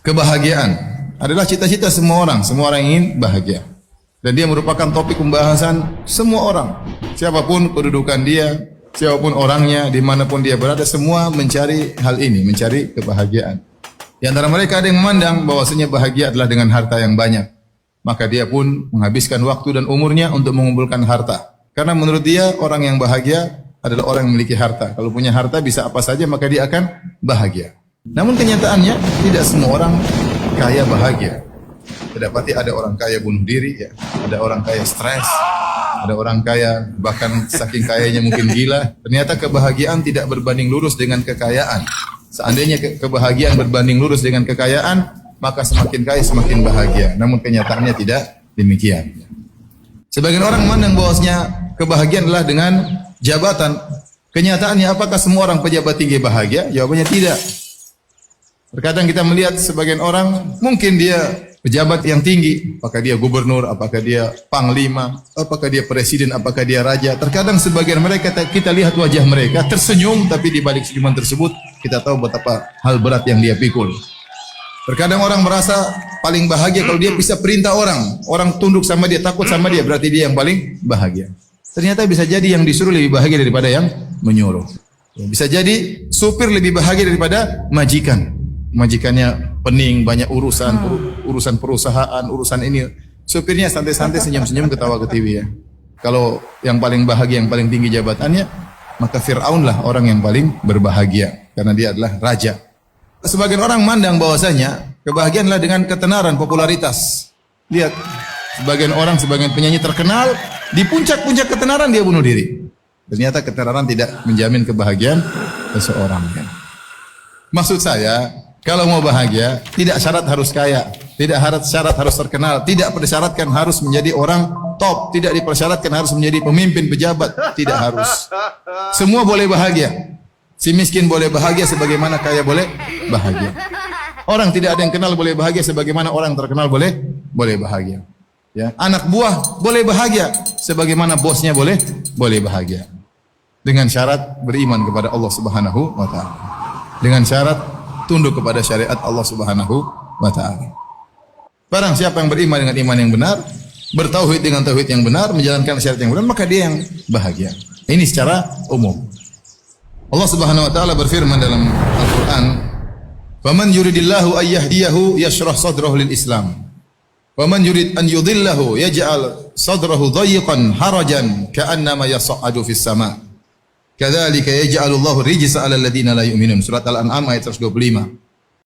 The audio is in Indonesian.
Kebahagiaan adalah cita-cita semua orang. Semua orang ingin bahagia. Dan dia merupakan topik pembahasan semua orang. Siapapun kedudukan dia, siapapun orangnya, dimanapun dia berada, semua mencari hal ini, mencari kebahagiaan. Di antara mereka ada yang memandang bahwasanya bahagia adalah dengan harta yang banyak. Maka dia pun menghabiskan waktu dan umurnya untuk mengumpulkan harta. Karena menurut dia orang yang bahagia adalah orang yang memiliki harta. Kalau punya harta bisa apa saja maka dia akan bahagia. Namun kenyataannya tidak semua orang kaya bahagia. Dapati ada orang kaya bunuh diri, ya. Ada orang kaya stres, ada orang kaya bahkan saking kayanya mungkin gila. Ternyata kebahagiaan tidak berbanding lurus dengan kekayaan. Seandainya kebahagiaan berbanding lurus dengan kekayaan, maka semakin kaya semakin bahagia. Namun kenyataannya tidak demikian. Sebagian orang memandang bahwasanya kebahagiaan adalah dengan jabatan. Kenyataannya apakah semua orang pejabat tinggi bahagia? Jawabannya tidak. Terkadang kita melihat sebagian orang mungkin dia pejabat yang tinggi, apakah dia gubernur, apakah dia panglima, apakah dia presiden, apakah dia raja. Terkadang sebagian mereka kita lihat wajah mereka tersenyum, tapi di balik senyuman tersebut kita tahu betapa hal berat yang dia pikul. Terkadang orang merasa paling bahagia kalau dia bisa perintah orang, orang tunduk sama dia, takut sama dia, berarti dia yang paling bahagia. Ternyata bisa jadi yang disuruh lebih bahagia daripada yang menyuruh. Bisa jadi supir lebih bahagia daripada majikan. Majikannya pening, banyak urusan perusahaan, urusan ini. Supirnya santai-santai, senyum-senyum, ketawa ke TV ya. Kalau yang paling bahagia, yang paling tinggi jabatannya, maka Fir'aun lah orang yang paling berbahagia. Karena dia adalah raja. Sebagian orang mandang bahwasanya kebahagiaan adalah dengan ketenaran, popularitas. Lihat, sebagian orang, sebagian penyanyi terkenal, di puncak-puncak ketenaran dia bunuh diri. Ternyata ketenaran tidak menjamin kebahagiaan seseorang. Maksud saya, kalau mau bahagia, tidak syarat harus kaya, tidak syarat harus terkenal, tidak persyaratkan harus menjadi orang top, tidak dipersyaratkan harus menjadi pemimpin pejabat, tidak harus. Semua boleh bahagia. Si miskin boleh bahagia sebagaimana kaya boleh bahagia. Orang tidak ada yang kenal boleh bahagia sebagaimana orang terkenal boleh bahagia. Ya, anak buah boleh bahagia sebagaimana bosnya boleh bahagia. Dengan syarat beriman kepada Allah Subhanahu wa taala. Dengan syarat tunduk kepada syariat Allah Subhanahu wa taala. Barang siapa yang beriman dengan iman yang benar, bertauhid dengan tauhid yang benar, menjalankan syariat yang benar, maka dia yang bahagia. Ini secara umum. Allah Subhanahu wa taala berfirman dalam Al-Qur'an, "Faman yuridillahu ay yahdiyahu yashrah sadrahu lil Islam. Waman yurid an yudhillahu yaj'al sadrahu dhayiqan harajan ka'annama yas'adu fis sama'. Kadzalika yaj'alullahu rijsa 'alal ladzina la yu'minun." Surat Al-An'am ayat 125.